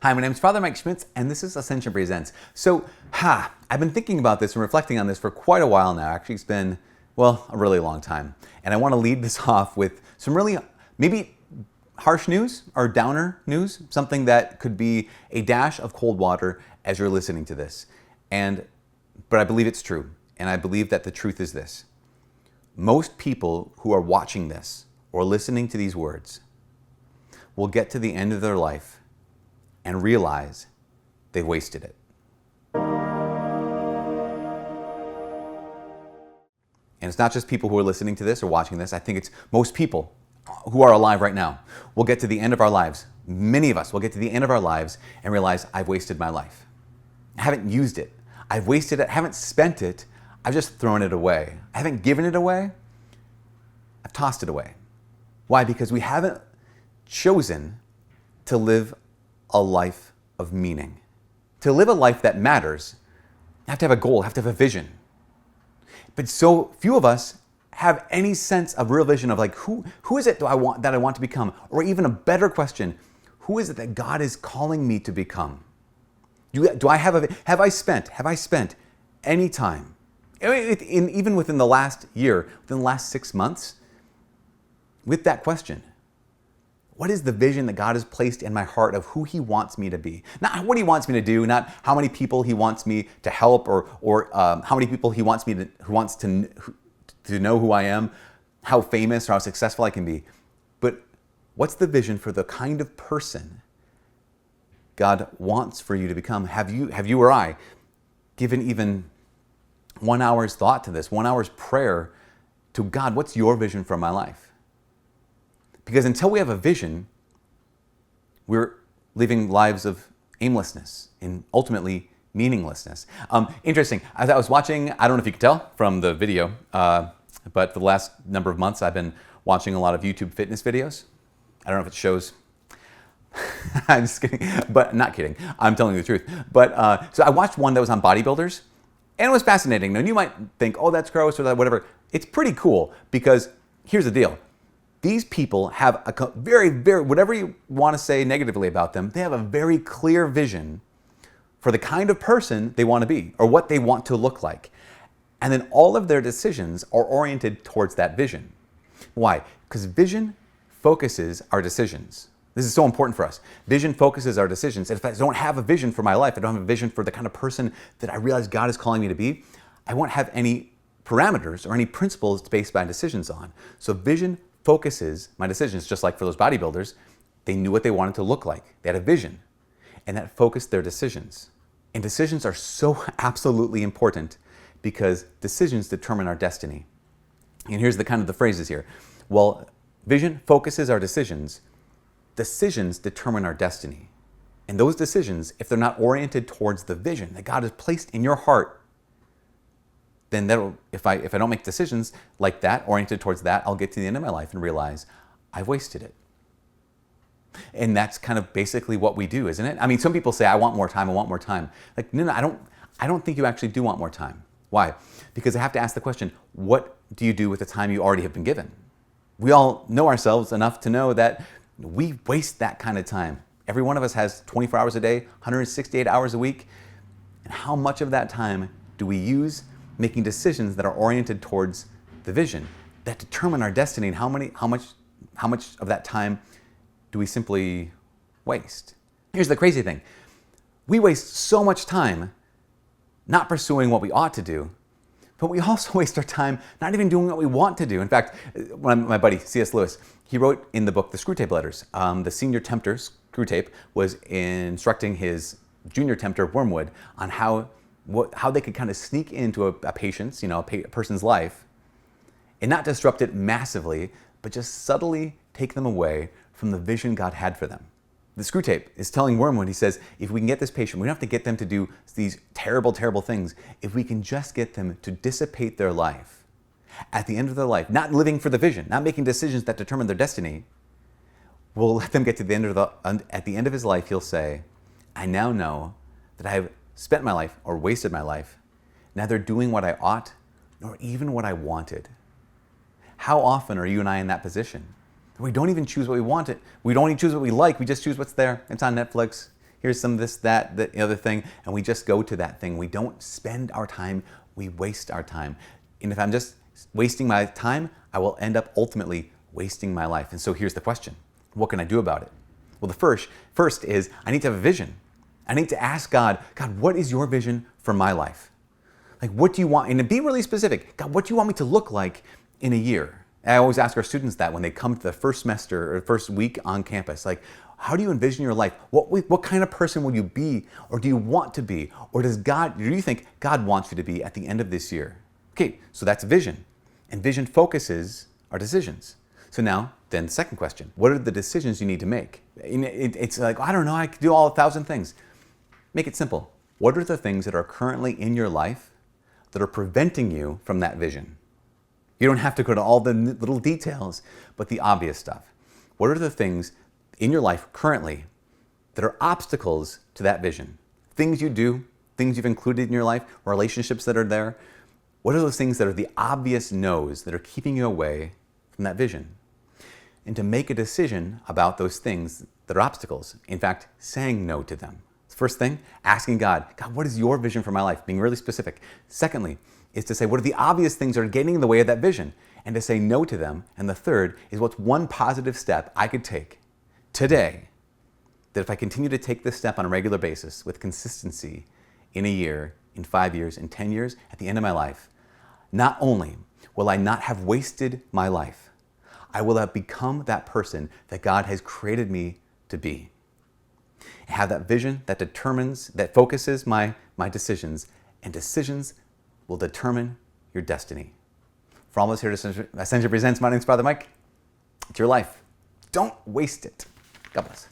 Hi, my name is Father Mike Schmitz, and this is Ascension Presents. I've been thinking about this and reflecting on this for quite a while now. Actually, it's been, a really long time. And I want to lead this off with some really, maybe harsh news or downer news, something that could be a dash of cold water as you're listening to this. But I believe it's true, and I believe that the truth is this. Most people who are watching this or listening to these words will get to the end of their life and realize they wasted it. And it's not just people who are listening to this or watching this. I think it's most people who are alive right now will get to the end of our lives. Many of us will get to the end of our lives and realize, I've wasted my life. I haven't used it. I've wasted it. I haven't spent it. I've just thrown it away. I haven't given it away. I've tossed it away. Why? Because we haven't chosen to live a life of meaning. To live a life that matters, you have to have a goal, you have to have a vision. But so few of us have any sense of real vision of who is it that I want to become? Or even a better question, who is it that God is calling me to become? Have I spent any time, even within the last year, within the last 6 months, with that question? What is the vision that God has placed in my heart of who He wants me to be? Not what He wants me to do, not how many people He wants me to help, or how many people He wants to know who I am, how famous or how successful I can be. But what's the vision for the kind of person God wants for you to become? Have you or I given even 1 hour's thought to this, 1 hour's prayer to God? What's your vision for my life? Because until we have a vision, we're living lives of aimlessness and ultimately meaninglessness. Interesting, as I was watching, I don't know if you could tell from the video, but for the last number of months I've been watching a lot of YouTube fitness videos. I don't know if it shows. I'm just kidding, but not kidding. I'm telling you the truth. But so I watched one that was on bodybuilders, and it was fascinating. Now you might think, oh, that's gross or that whatever. It's pretty cool because here's the deal. These people have a very, very, whatever you want to say negatively about them, they have a very clear vision for the kind of person they want to be or what they want to look like. And then all of their decisions are oriented towards that vision. Why? Because vision focuses our decisions. This is so important for us. Vision focuses our decisions. And if I don't have a vision for my life, I don't have a vision for the kind of person that I realize God is calling me to be, I won't have any parameters or any principles to base my decisions on. So vision focuses my decisions, just like for those bodybuilders. They knew what they wanted to look like. They had a vision, and that focused their decisions. And decisions are so absolutely important because decisions determine our destiny. And here's the phrases here. Well, vision focuses our decisions. Decisions determine our destiny. And those decisions, if they're not oriented towards the vision that God has placed in your heart, then if I don't make decisions like that, oriented towards that, I'll get to the end of my life and realize I've wasted it. And that's kind of basically what we do, isn't it? I mean, some people say, I want more time, I want more time. No, I don't think you actually do want more time. Why? Because I have to ask the question, what do you do with the time you already have been given? We all know ourselves enough to know that we waste that kind of time. Every one of us has 24 hours a day, 168 hours a week. And how much of that time do we use making decisions that are oriented towards the vision that determine our destiny, and how much of that time do we simply waste? Here's the crazy thing. We waste so much time not pursuing what we ought to do, but we also waste our time not even doing what we want to do. In fact, my buddy C.S. Lewis, he wrote in the book, The Screwtape Letters, the senior tempter, Screwtape, was instructing his junior tempter, Wormwood, on how they could kind of sneak into a patient's, a person's life and not disrupt it massively, but just subtly take them away from the vision God had for them. The Screwtape is telling Wormwood, he says, if we can get this patient, we don't have to get them to do these terrible, terrible things. If we can just get them to dissipate their life at the end of their life, not living for the vision, not making decisions that determine their destiny, we'll let them get to the end at the end of his life, he'll say, I now know that I have spent my life or wasted my life, neither doing what I ought nor even what I wanted. How often are you and I in that position? We don't even choose what we want. We don't even choose what we like. We just choose what's there. It's on Netflix. here's some of this, that, the other thing, and we just go to that thing. We don't spend our time, we waste our time. And if I'm just wasting my time, I will end up ultimately wasting my life. And so here's the question. What can I do about it? Well, the first is I need to have a vision. I need to ask God, what is your vision for my life? Like, what do you want? And to be really specific, God, what do you want me to look like in a year? And I always ask our students that when they come to the first semester or first week on campus, like, how do you envision your life? What kind of person will you be, or do you want to be? Or do you think God wants you to be at the end of this year? Okay, so that's vision. And vision focuses our decisions. So now, then second question, what are the decisions you need to make? It's like, I don't know, I could do all 1,000 things. Make it simple. What are the things that are currently in your life that are preventing you from that vision? You don't have to go to all the little details, but the obvious stuff. What are the things in your life currently that are obstacles to that vision? Things you do, things you've included in your life, relationships that are there. What are those things that are the obvious no's that are keeping you away from that vision? And to make a decision about those things that are obstacles. In fact, saying no to them. First thing, asking God, what is your vision for my life? Being really specific. Secondly, is to say, what are the obvious things that are getting in the way of that vision? And to say no to them. And the third is, what's one positive step I could take today that if I continue to take this step on a regular basis with consistency in a year, in 5 years, in 10 years, at the end of my life, not only will I not have wasted my life, I will have become that person that God has created me to be. Have that vision that determines, that focuses my decisions, and decisions will determine your destiny. For all of us here at Ascension Presents, my name is Father Mike. It's your life. Don't waste it. God bless.